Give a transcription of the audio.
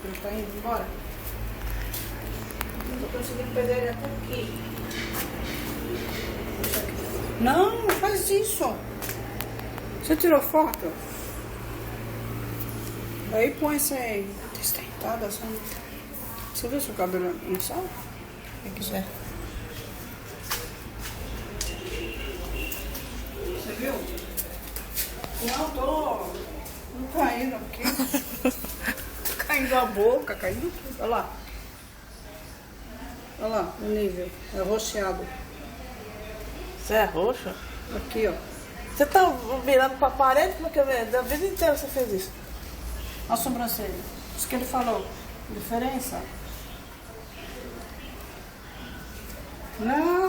que ele tá indo embora. Não tô conseguindo pegar ele até aqui. Não, não faz isso. Você tirou foto? Aí põe essa aí, destentada assim. Você viu seu cabelo não sabe? Quem quiser. Você viu? Não, tô. Não caindo aqui. Caindo a boca, caindo tudo. Olha lá. Olha lá o nível. É roxeado. Você é roxo? Aqui, ó. Você tá virando pra parede? Como é que é? Da vida inteira você fez isso? A sobrancelha. Isso que ele falou. Diferença? Não.